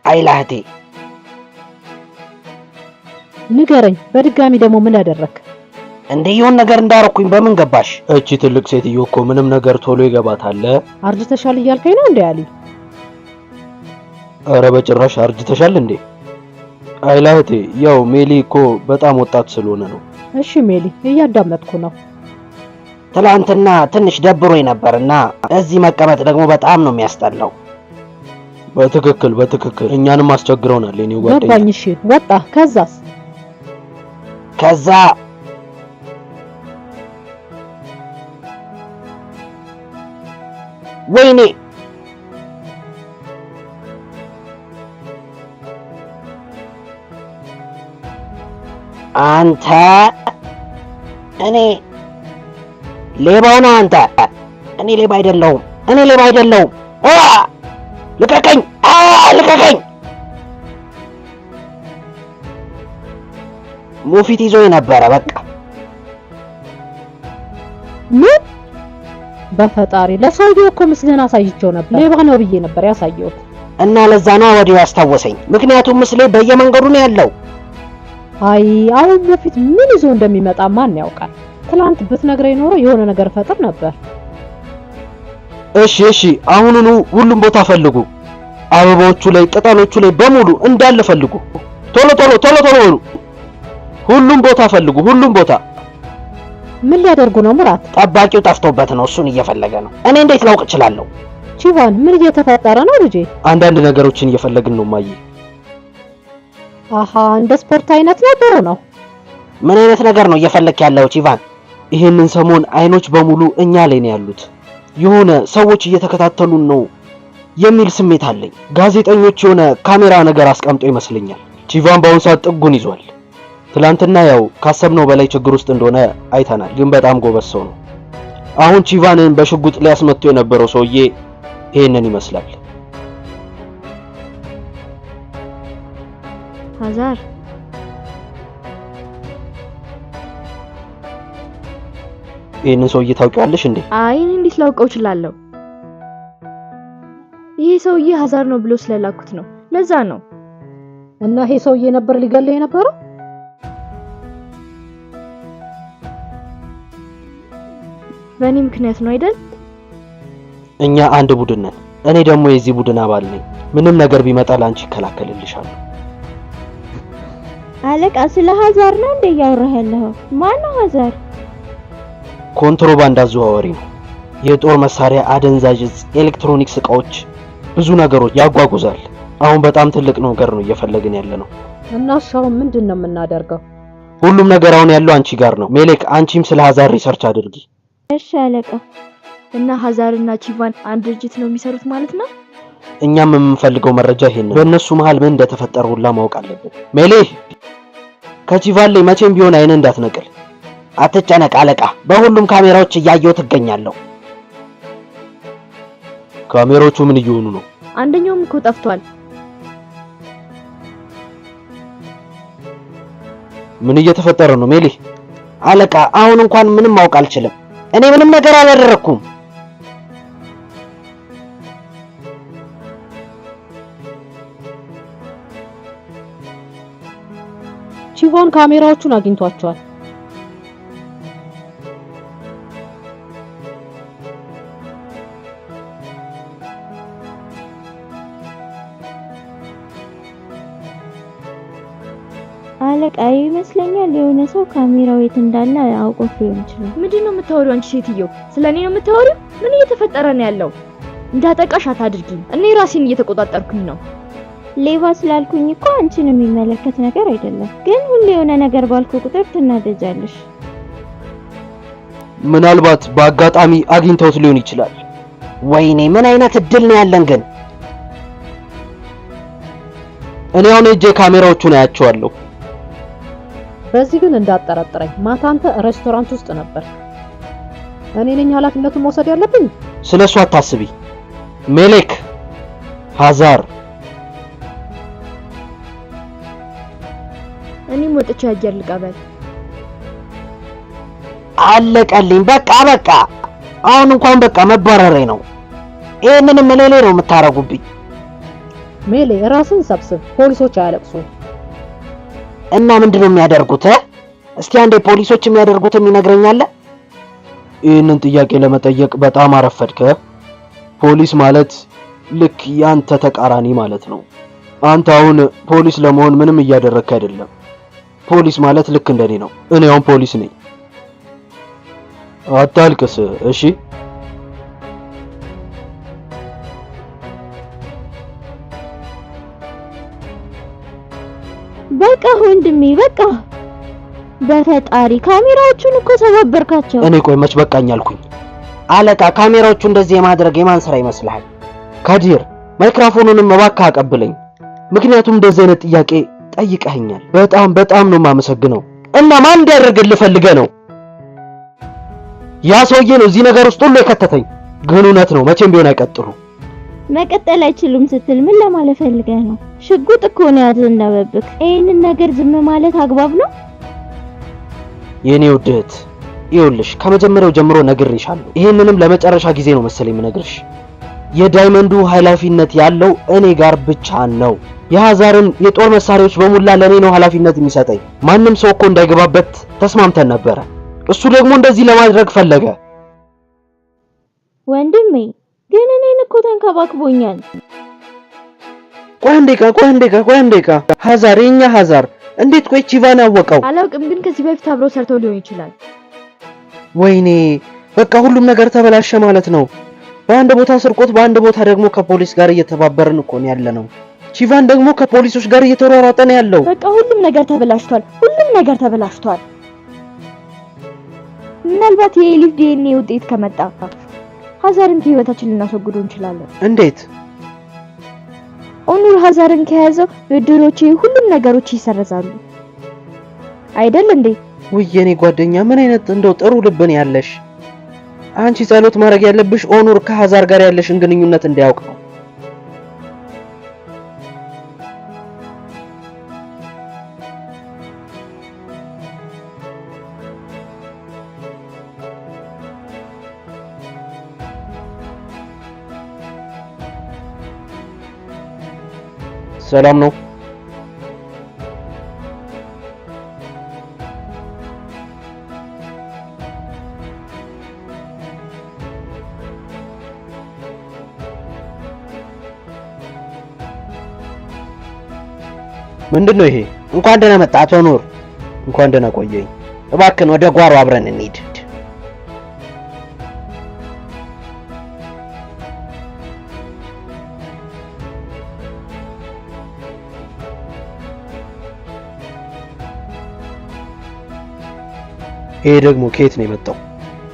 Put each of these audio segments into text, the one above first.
አይላህቴ ንገረኝ በድጋሚ ደግሞ ምን አደረክ? እንዴ ይሁን ነገር እንዳረኩኝ በምን ገባሽ? እቺ ትልቅ ሴትዮ እኮ ምንም ነገር ቶሎ ይገባታል። አርጅተሻል እያልከኝ ነው እንዴ አሊ? አረ በጭራሽ አርጅተሻል እንዴ? አይላህቴ ያው ሜሊ እኮ በጣም ወጣት ስለሆነ ነው። እሺ ሜሊ እያዳመጥኩ ነው። ትላንትና ትንሽ ደብሮኝ ነበርና እዚህ መቀመጥ ደግሞ በጣም ነው የሚያስጠላው። በትክክል እኛንም አስቸግረውናል የኔው ጓደኛ። ገባኝ። እሺ ወጣ ከዛስ? ከዛ ወይኔ አንተ እኔ ሌባው ነው አንተ። እኔ ሌባ አይደለሁም። ልቀቀኝ! ልቀቀኝ! ሙፊት ይዞኝ ነበረ በቃ። ምን? በፈጣሪ ለሰውየው እኮ ምስልህን አሳይቼው ነበር። ሌባ ነው ብዬ ነበር ያሳየሁት። እና ለዛ ነው ወዲያው ያስታወሰኝ። ምክንያቱም ምስሌ በየመንገዱ ነው ያለው። አይ አሁን ሙፊት ምን ይዞ እንደሚመጣ ማን ያውቃል? ትላንት ብትነግረኝ ኖሮ የሆነ ነገር ፈጥር ነበር። እሺ አሁኑኑ ሁሉም ቦታ ፈልጉ። አበባዎቹ ላይ ቅጠሎቹ ላይ በሙሉ እንዳለ ፈልጉ። ቶሎ በሉ። ሁሉም ቦታ ፈልጉ፣ ሁሉም ቦታ። ምን ሊያደርጉ ነው ሙራት? ጠባቂው ጠፍቶበት ነው፣ እሱን እየፈለገ ነው። እኔ እንዴት ላውቅ እችላለሁ? ቺቫን ምን እየተፈጠረ ነው ልጄ? አንዳንድ ነገሮችን እየፈለግን ነው ማዬ። አሃ እንደ ስፖርት አይነት ነገር ነው። ምን አይነት ነገር ነው እየፈለክ ያለው ቺቫን? ይሄንን ሰሞን አይኖች በሙሉ እኛ ላይ ነው ያሉት። የሆነ ሰዎች እየተከታተሉን ነው የሚል ስሜት አለኝ። ጋዜጠኞች የሆነ ካሜራ ነገር አስቀምጦ ይመስለኛል። ቺቫን በአሁኑ ሰዓት ጥጉን ይዟል። ትላንትና ያው ካሰብነው በላይ ችግር ውስጥ እንደሆነ አይተናል፣ ግን በጣም ጎበዝ ሰው ነው። አሁን ቺቫንን በሽጉጥ ሊያስመቱ የነበረው ሰውዬ ይሄንን ይመስላል። ሀዛር ይሄንን ሰውዬ ታውቂዋለሽ እንዴ? አይ እኔ እንዴት ላውቀው እችላለሁ? ይሄ ሰውዬ ሀዛር ነው ብሎ ስለላኩት ነው። ለዛ ነው። እና ይሄ ሰውዬ ነበር ሊገለኝ የነበረው? በእኔ ምክንያት ነው አይደል? እኛ አንድ ቡድን ነን። እኔ ደግሞ የዚህ ቡድን አባል ነኝ። ምንም ነገር ቢመጣ ላንቺ ይከላከልልሻለሁ። አለቃ ስለ ሀዛር ነው እንዴ ያወራህ ያለው? ማን ነው ሀዛር? ኮንትሮባንድ አዘዋዋሪ ነው። የጦር መሳሪያ፣ አደንዛዥ እጽ፣ ኤሌክትሮኒክስ እቃዎች፣ ብዙ ነገሮች ያጓጉዛል። አሁን በጣም ትልቅ ነገር ነው እየፈለግን ያለ ነው። እና ሻው ምንድነው የምናደርገው? ሁሉም ነገር አሁን ያለው አንቺ ጋር ነው። ሜሌክ አንቺም ስለ ሀዛር ሪሰርች አድርጊ። እሺ አለቃ። እና ሀዛርና ቺቫን አንድ ድርጅት ነው የሚሰሩት ማለት ነው? እኛም የምንፈልገው መረጃ ይሄን ነው። በእነሱ መሃል ምን እንደተፈጠረ ሁላ ማወቅ አለብን። ሜሌ ከቺቫን ላይ መቼም ቢሆን አይን እንዳትነቅል። አትጨነቅ አለቃ፣ በሁሉም ካሜራዎች እያየሁ ትገኛለሁ። ካሜራዎቹ ምን እየሆኑ ነው? አንደኛውም እኮ ጠፍቷል። ምን እየተፈጠረ ነው ሜሊ? አለቃ አሁን እንኳን ምንም ማወቅ አልችልም። እኔ ምንም ነገር አላደረኩም። ቺቫን ካሜራዎቹን አግኝቷቸዋል። አለቃ ይመስለኛል የሆነ ሰው ካሜራው የት እንዳለ አውቆት ሊሆን ይችላል። ምንድነው የምታወሪው አንቺ ሴትዮ? ስለኔ ነው የምታወሪው? ምን እየተፈጠረ ነው ያለው? እንዳጠቃሽ አታድርጊኝ። እኔ ራሴን እየተቆጣጠርኩኝ ነው። ሌባ ስላልኩኝ እኮ አንቺን የሚመለከት ነገር አይደለም። ግን ሁሌ የሆነ ነገር ባልኩ ቁጥር ትናደጃለሽ። ምናልባት በአጋጣሚ አግኝተውት ሊሆን ይችላል። ወይኔ ምን አይነት እድል ነው ያለን ግን። እኔ አሁን እጄ ካሜራዎቹን አያቸዋለሁ። በዚህ ግን እንዳጠራጥረኝ። ማታ አንተ ሬስቶራንት ውስጥ ነበር። እኔ ነኝ ኃላፊነቱን መውሰድ ያለብኝ። ስለሱ አታስቢ ሜሌክ። ሀዛር እኔም ወጥቼ አየር ልቀበል። አለቀልኝ። በቃ አሁን እንኳን በቃ መባረሬ ነው። ይሄንንም ለሌ ነው የምታረጉብኝ። ሜሌ ራስን ሰብስብ፣ ፖሊሶች አያለቅሱ። እና ምንድነው የሚያደርጉት? እስኪ አንዴ ፖሊሶች የሚያደርጉትን ይነግረኛል? ይህንን ጥያቄ ለመጠየቅ በጣም አረፈድከ። ፖሊስ ማለት ልክ ያንተ ተቃራኒ ማለት ነው። አንተ አሁን ፖሊስ ለመሆን ምንም እያደረግክ አይደለም። ፖሊስ ማለት ልክ እንደኔ ነው። እኔ አሁን ፖሊስ ነኝ። አታልቅስ እሺ? በቃ ወንድሜ በቃ። በፈጣሪ ካሜራዎቹን እኮ ሰባበርካቸው። እኔ ቆይ መች በቃኝ አልኩኝ? አለቃ ካሜራዎቹ እንደዚህ የማድረግ የማን ስራ ይመስልሃል? ካዲር ማይክሮፎኑንም እባክህ አቀብለኝ። ምክንያቱም እንደዚህ አይነት ጥያቄ ጠይቀኸኛል። በጣም ነው የማመሰግነው። እና ማን እንዲያደርግልህ ፈልገህ ነው? ያ ሰውዬ ነው እዚህ ነገር ውስጥ ሁሉ የከተተኝ። ግን እውነት ነው መቼም ቢሆን አይቀጥሉ። መቀጠል አይችሉም ስትል ምን ለማለት ፈልገህ ነው? ሽጉጥ እኮ ነው ያዘነበብክ። ይሄንን ነገር ዝም ማለት አግባብ ነው? የኔ ውድ እህት ይኸውልሽ ከመጀመሪያው ጀምሮ ነግሬሻለሁ። ይሄንንም ለመጨረሻ ጊዜ ነው መሰለኝ የምነግርሽ። የዳይመንዱ ኃላፊነት ያለው እኔ ጋር ብቻ ነው። የሀዛርን የጦር መሳሪያዎች በሙላ ለኔ ነው ኃላፊነት የሚሰጠኝ። ማንም ሰው እኮ እንዳይገባበት ተስማምተን ነበረ። እሱ ደግሞ እንደዚህ ለማድረግ ፈለገ። ወንድሜ ግን እኔን እኮ ተንከባክቦኛል። ቆይ አንዴ ቃ ሀዛር የኛ ሀዛር እንዴት ቆይ ቺቫን ያወቀው? አላውቅም፣ ግን ከዚህ በፊት አብረው ሰርተው ሊሆን ይችላል። ወይኔ በቃ ሁሉም ነገር ተበላሸ ማለት ነው። በአንድ ቦታ ስርቆት፣ በአንድ ቦታ ደግሞ ከፖሊስ ጋር እየተባበርን እኮ ነው ያለነው። ቺቫን ደግሞ ከፖሊሶች ጋር እየተሯሯጠ ነው ያለው። በቃ ሁሉም ነገር ተበላሽቷል። ምናልባት የኤሊፍ ዲኤንኤ ውጤት ከመጣ ሀዛርን ከህይወታችን ልናስወግደው እንችላለን። እንዴት? ኦኑር ሀዛርን ከያዘው ብድሮቼ፣ ሁሉም ነገሮች ይሰረዛሉ አይደል እንዴ? ውይ የኔ ጓደኛ ምን አይነት እንደው ጥሩ ልብን ያለሽ። አንቺ ጸሎት ማድረግ ያለብሽ ኦኑር ከሀዛር ጋር ያለሽን ግንኙነት እንዲያውቅ ነው። ሰላም ነው? ምንድነው ይሄ? እንኳን ደህና መጣ አቶ ኑር። እንኳን ደህና ቆየኝ። እባክን ወደ ጓሮ አብረን እንሂድ። ይሄ ደግሞ ከየት ነው የመጣው?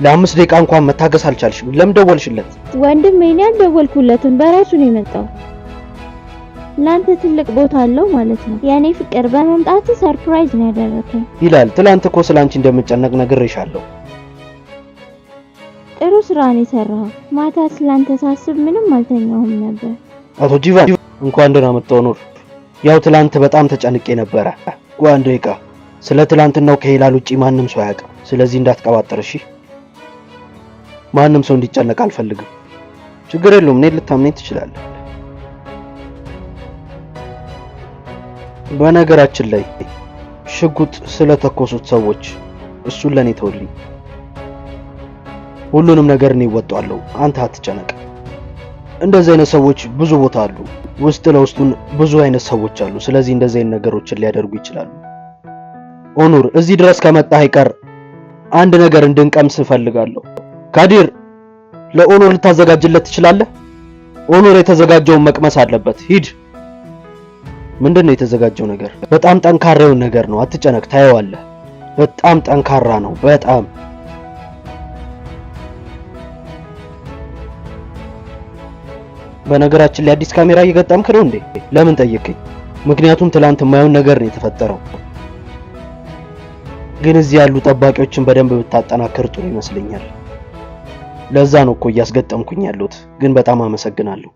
ለ5 ደቂቃ እንኳን መታገስ አልቻልሽም። ለምን ደወልሽለት? ወንድሜ እኔ አልደወልኩለትም፣ በራሱ ነው የመጣው። ላንተ ትልቅ ቦታ አለው ማለት ነው። የኔ ፍቅር በመምጣት ሰርፕራይዝ ነው ያደረከኝ። ይላል ትላንት እኮ ስላንቺ እንደምጨነቅ ነግሬሻለሁ። ጥሩ ስራ ነው የሰራው። ማታ ስላንተ ሳስብ ምንም አልተኛሁም ነበር። አቶ ጂቫን እንኳን ደህና መጣው ኑር። ያው ትላንት በጣም ተጨንቄ ነበረ። አንድ ደቂቃ ስለ ትላንትናው ከሄላል ውጪ ማንም ሰው አያውቅም። ስለዚህ እንዳትቀባጥር እሺ? ማንም ሰው እንዲጨነቅ አልፈልግም። ችግር የለውም፣ እኔ ልታምነኝ ትችላለህ። በነገራችን ላይ ሽጉጥ ስለተኮሱት ሰዎች እሱን ለኔ ተውልኝ። ሁሉንም ነገር እኔ እወጣለሁ፣ አንተ አትጨነቅ። እንደዚህ አይነት ሰዎች ብዙ ቦታ አሉ። ውስጥ ለውስጡን ብዙ አይነት ሰዎች አሉ። ስለዚህ እንደዚህ አይነት ነገሮችን ሊያደርጉ ይችላሉ። ኦኑር እዚህ ድረስ ከመጣህ አይቀር አንድ ነገር እንድንቀምስ እፈልጋለሁ። ካዲር ለኦኑር ልታዘጋጅለት ትችላለህ? ኦኑር የተዘጋጀውን መቅመስ አለበት። ሂድ። ምንድነው የተዘጋጀው ነገር? በጣም ጠንካራውን ነገር ነው። አትጨነቅ፣ ታየዋለህ። በጣም ጠንካራ ነው። በጣም በነገራችን ላይ አዲስ ካሜራ እየገጠምክ ነው እንዴ? ለምን ጠየቀኝ? ምክንያቱም ትላንት የማይሆን ነገር ነው የተፈጠረው። ግን እዚህ ያሉ ጠባቂዎችን በደንብ ብታጠናክር ጥሩ ይመስለኛል። ለዛ ነው እኮ እያስገጠምኩኝ ያሉት። ግን በጣም አመሰግናለሁ።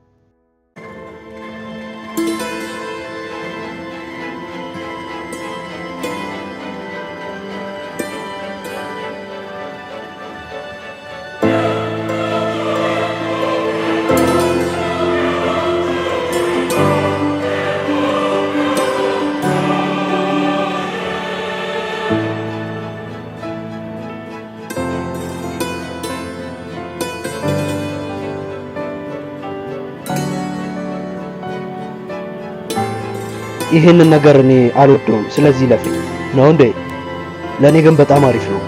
ይሄንን ነገር እኔ አልወደውም። ስለዚህ ለፍኝ ነው እንዴ? ለኔ ግን በጣም አሪፍ ነው።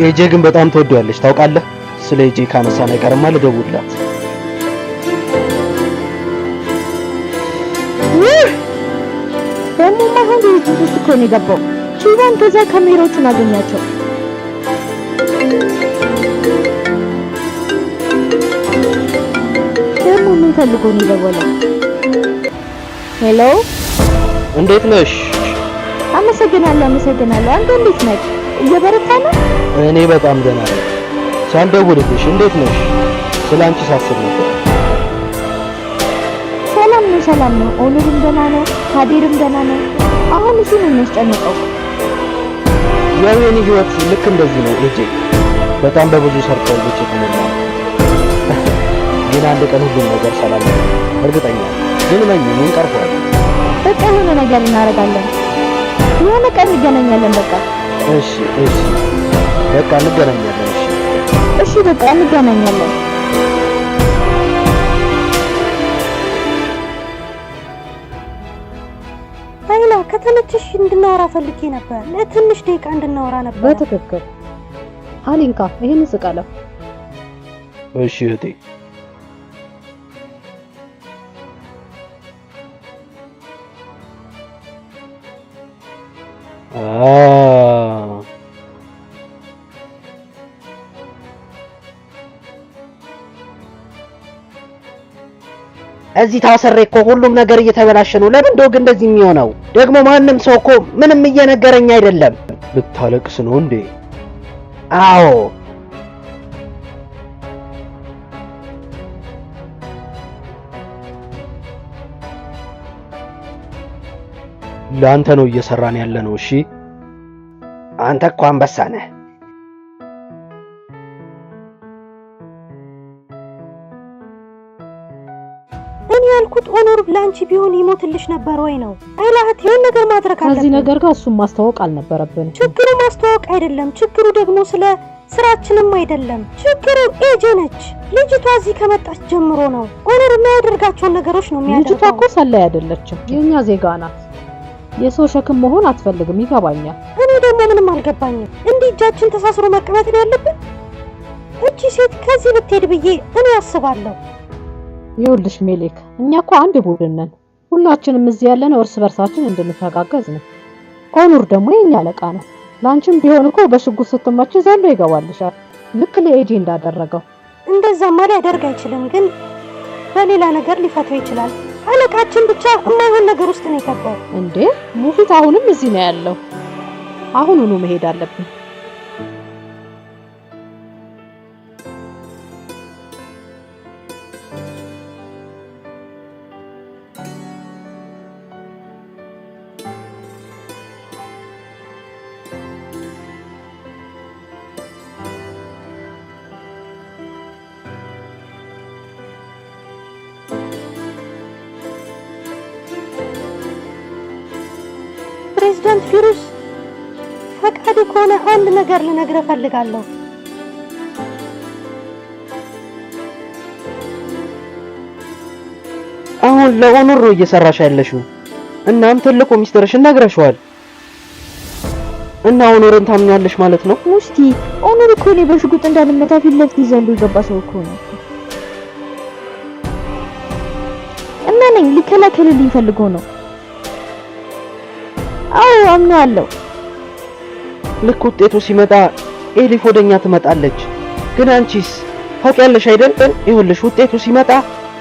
ኤጄ ግን በጣም ትወደዋለች ታውቃለህ። ስለ ኤጄ ካነሳን አይቀርማ ልደውልላት። ደግሞ ማሁን ውስጥ እኮ ነው የገባው። ቺቫን ከዛ ካሜራዎቹን አገኛቸው። ደግሞ ምን ፈልጎ ነው የደወለው? ሄሎ፣ እንዴት ነሽ? አመሰግናለሁ። አንተ እንዴት ነህ? እየበረታ ነው? እኔ በጣም ደህና ነኝ። ሳልደውልልሽ እንዴት ነሽ? ስላንቺ ሳስብ ነበር። ሰላም ነው። ኦኑርም ደህና ነው፣ ካዲርም ደህና ነው። አሁን እሱ ነው የሚያስጨንቀው። ያው የኔ ህይወት ልክ እንደዚህ ነው ኤጄ። በጣም በብዙ ሰርፕራይዞች የተሞላ ነው። ግን አንድ ቀን ሁሉም ነገር ሰላም ነው እርግጠኛ ነኝ። ግን ምን ቀርቷል? በቃ የሆነ ነገር እናደርጋለን። የሆነ ቀን እንገናኛለን። በቃ እሺ፣ በቃ እንገናኛለን። እሺ፣ በቃ እንገናኛለን። አይላ ከተመቸሽ እንድናወራ ፈልጌ ነበር። ለትንሽ ደቂቃ እንድናወራ ነበር። በትክክል ሀሊንካ፣ ይሄን ስቀለው። እሺ እህቴ። እዚህ ታሰሬ እኮ ሁሉም ነገር እየተበላሸ ነው። ለምን እንደው እንደዚህ የሚሆነው? ደግሞ ማንም ሰው እኮ ምንም እየነገረኝ አይደለም። ልታለቅስ ነው እንዴ? አዎ። ለአንተ ነው እየሰራን ያለ ነው። እሺ አንተ እኮ አንበሳ ነህ። እኔ ያልኩት ኦኖር ላንቺ ቢሆን ይሞትልሽ ነበር ወይ ነው። አይላህት ይሄን ነገር ማድረግ አለብን። ከዚህ ነገር ጋር እሱን ማስተዋወቅ አልነበረብንም። ችግሩ ማስተዋወቅ አይደለም። ችግሩ ደግሞ ስለ ስራችንም አይደለም። ችግሩ ኤጄ ነች። ልጅቷ እዚህ ከመጣች ጀምሮ ነው ኦኖር የሚያደርጋቸውን ነገሮች ነው የሚያደርገው። ልጅቷ እኮ ሰላይ አይደለችም፣ የኛ ዜጋ ናት። የሰው ሸክም መሆን አትፈልግም፣ ይገባኛል። እኔ ደግሞ ምንም አልገባኝም። እንዲህ እጃችን ተሳስሮ መቀመጥ ነው ያለብን? እቺ ሴት ከዚህ ብትሄድ ብዬ እኔ አስባለሁ። ይኸውልሽ ሜሌክ፣ እኛ እኮ አንድ ቡድን ነን። ሁላችንም እዚህ ያለነው እርስ በርሳችን እንድንተጋገዝ ነው። ኦኑር ደግሞ የኛ አለቃ ነው። ላንቺም ቢሆን እኮ በሽጉጥ ስትመጪ ዘሎ ይገባልሻል፣ ልክ ለኤጄ እንዳደረገው። እንደዛማ ሊያደርግ አይችልም፣ ግን በሌላ ነገር ሊፈተው ይችላል። አለቃችን ብቻ የማይሆን ነገር ውስጥ ነው የገባው። እንዴ ሙፊት አሁንም እዚህ ነው ያለው። አሁኑኑ መሄድ አለብን። ፕሬዝዳንት ፊሩስ ፈቃድ ከሆነ አንድ ነገር ልነግርህ እፈልጋለሁ። አሁን ለኦኑር ነው እየሰራሽ ያለሽው። እናም ትልቁ ሚስጥርሽን ነግረሽዋል እና ኦኑርን ታምኛለሽ ማለት ነው? ሙስቲ ኦኑር እኮ ነው በሽጉጥ እንዳልመታ ፊት ለፊት ይዘሉ የገባ ሰው እኮ ነው። እና ነኝ ሊከላከልልኝ ፈልጎ ነው። አዎ አምናለሁ። ልክ ውጤቱ ሲመጣ ኤሊፍ ወደኛ ትመጣለች። ግን አንቺስ ታውቂያለሽ አይደል? ይኸውልሽ ውጤቱ ሲመጣ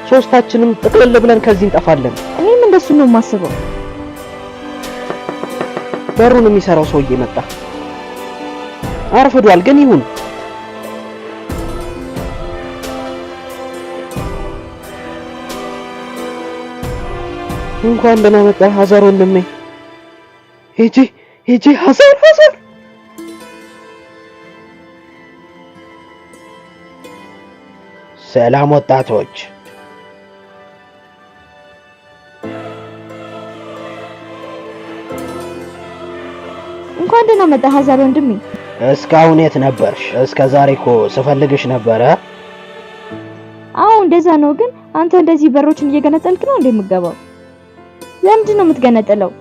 ሶስታችንም ጥቅልል ብለን ከዚህ እንጠፋለን። እኔም እንደሱ ነው የማስበው። በሩን የሚሰራው ሰውዬ መጣ። አርፍዷል፣ ግን ይሁን። እንኳን ደህና መጣ ሀዛር ወንድሜ። ሄጄ ሀዛር ሰላም ወጣቶች። እንኳን ደህና መጣ ሀዛር ወንድሜ። እስካሁን የት ነበርሽ? እስከ ዛሬ እኮ ስፈልግሽ ነበረ። አዎ እንደዛ ነው። ግን አንተ እንደዚህ በሮችን እየገነጠልክ ነው እንደ የምገባው? ለምንድን ነው የምትገነጥለው?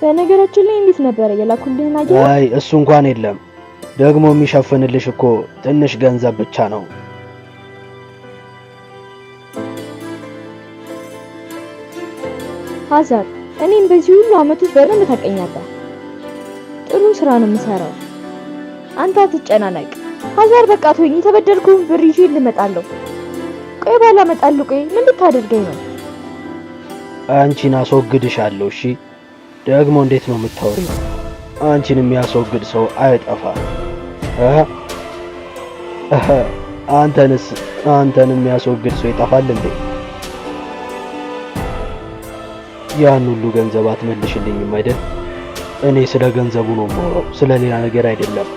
በነገራችን ላይ እንዴት ነበር የላኩልህና አይ እሱ እንኳን የለም። ደግሞ የሚሸፍንልሽ እኮ ትንሽ ገንዘብ ብቻ ነው። ሀዛር እኔን በዚህ ሁሉ አመት ውስጥ በደንብ ታውቀኛለህ። ጥሩ ስራ ነው የምሰራው። አንተ አትጨናነቅ። ሀዛር በቃ ተወኝ። የተበደርኩን ብር ይዤ ልመጣለሁ። ቆይ ባላመጣልህ ቆይ ምን ልታደርገኝ ነው? አንቺን አስወግድሻለሁ። እሺ ደግሞ እንዴት ነው የምታወሪው? አንቺን የሚያስወግድ ሰው አይጠፋም። አንተን የሚያስወግድ ሰው ይጠፋል እንዴ? ያን ሁሉ ገንዘብ አትመልሽልኝም አይደል? እኔ ስለ ገንዘቡ ነው የማወራው፣ ስለ ሌላ ነገር አይደለም።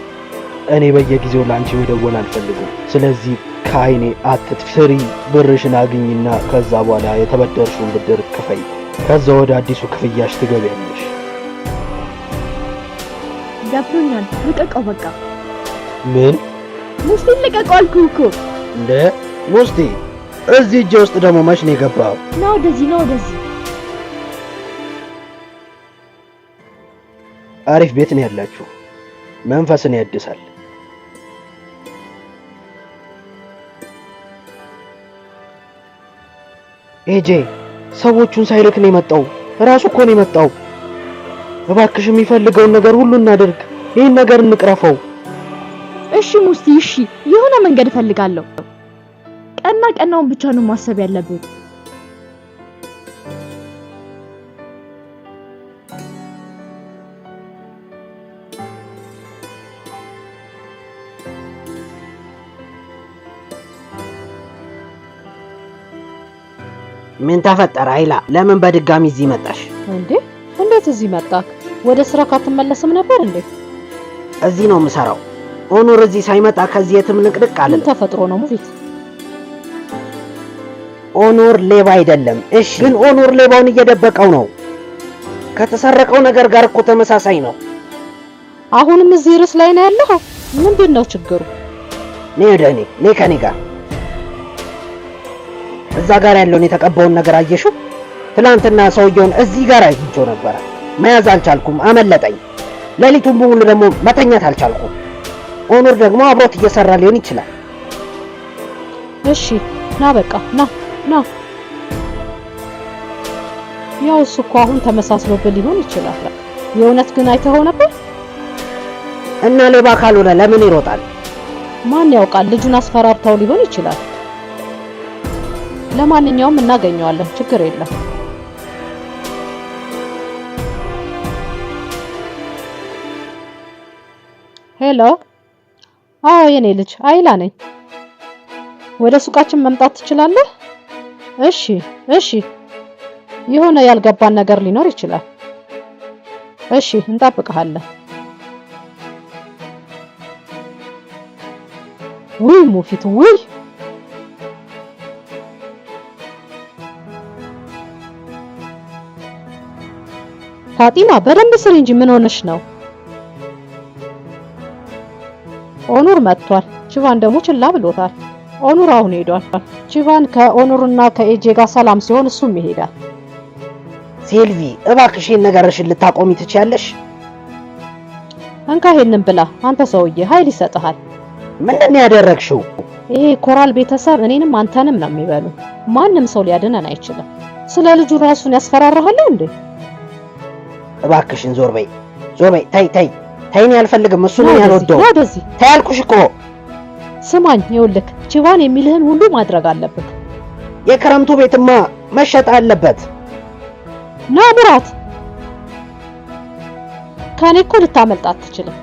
እኔ በየጊዜው ለአንቺ መደወል አልፈልግም። ስለዚህ ከአይኔ አትጥፊ። ስሪ፣ ብርሽን አግኝና ከዛ በኋላ የተበደርሽውን ብድር ክፈይ። ከዛ ወደ አዲሱ ክፍያሽ ትገቢያለሽ። ገብቶኛል። ልቀቀው በቃ። ምን? ሙስቲን ልቀቀው አልኩህ እኮ። እንደ ሙስቲ እዚህ እጄ ውስጥ ደግሞ መች ነው የገባው? ና ወደዚህ፣ ና ወደዚህ። አሪፍ ቤት ነው ያላችሁ። መንፈስን ያድሳል። ኤጄ ሰዎቹን ሳይልክ ነው የመጣው። ራሱ እኮ ነው የመጣው። እባክሽ የሚፈልገውን ነገር ሁሉ እናድርግ። ይህን ነገር እንቅረፈው። እሺ ሙስቲ፣ እሺ የሆነ መንገድ እፈልጋለሁ። ቀናውን ብቻ ነው ማሰብ ያለብን። ምን ተፈጠረ አይላ? ለምን በድጋሚ እዚህ መጣሽ? እንዴ እንዴት እዚህ መጣክ? ወደ ስራ ካትመለስም ነበር እንዴ? እዚህ ነው የምሰራው። ኦኑር እዚህ ሳይመጣ ከዚህ የትም ንቅድቅ አለ። ምን ተፈጥሮ ነው ሙፊት? ኦኑር ሌባ አይደለም። እሺ ግን ኦኑር ሌባውን እየደበቀው ነው። ከተሰረቀው ነገር ጋር እኮ ተመሳሳይ ነው። አሁንም እዚህ ርዕስ ላይ ነው ያለው። ምንድን ነው ችግሩ? ነይ ከኔ ጋር። እዛ ጋር ያለውን የተቀባውን ነገር አየሽው? ትላንትና ሰውየውን እዚህ ጋር አግኝቼው ነበር። መያዝ አልቻልኩም፣ አመለጠኝ። ሌሊቱን በሙሉ ደግሞ መተኛት አልቻልኩም። ኦኑር ደግሞ አብሮት እየሰራ ሊሆን ይችላል። እሺ ና በቃ ና። ያው እሱ እኮ አሁን ተመሳስሎብን ሊሆን ይችላል። የእውነት ግን አይተኸው ነበር? እና ሌባ ካልሆነ ለምን ይሮጣል? ማን ያውቃል? ልጁን አስፈራርተው ሊሆን ይችላል። ለማንኛውም እናገኘዋለን፣ ችግር የለም። ሄሎ። አዎ የኔ ልጅ አይላ ነኝ። ወደ ሱቃችን መምጣት ትችላለህ? እሺ። የሆነ ያልገባን ነገር ሊኖር ይችላል። እሺ እንጠብቅሃለን። ውይ ሙፊት ውይ! ፋጢማ በደንብ ስሪ እንጂ ምን ሆነሽ ነው? ኦኑር መጥቷል። ቺቫን ደግሞ ችላ ብሎታል። ኦኑር አሁን ሄዷል። ቺቫን ከኦኑርና ከኤጄ ጋር ሰላም ሲሆን እሱም ይሄዳል። ሴልቪ እባክሽ ይሄን ነገርሽን ልታቆሚ ትችያለሽ? እንካ ይሄንን ብላ። አንተ ሰውዬ ኃይል ይሰጥሃል። ምንድን ነው ያደረግሽው? ይሄ ኮራል ቤተሰብ እኔንም አንተንም ነው የሚበሉ። ማንም ሰው ሊያድነን አይችልም። ስለ ልጁ ራሱን ያስፈራራሃል እንዴ? እባክሽን ዞር በይ። ተይኝ፣ አልፈልግም። እሱ ነው ያልወደው። ወደዚህ ተይ አልኩሽ እኮ። ስማኝ፣ ይኸውልህ ቺቫን የሚልህን ሁሉ ማድረግ አለበት። የክረምቱ ቤትማ መሸጥ አለበት። ና ምራት። ከኔ እኮ ልታመልጥ አትችልም።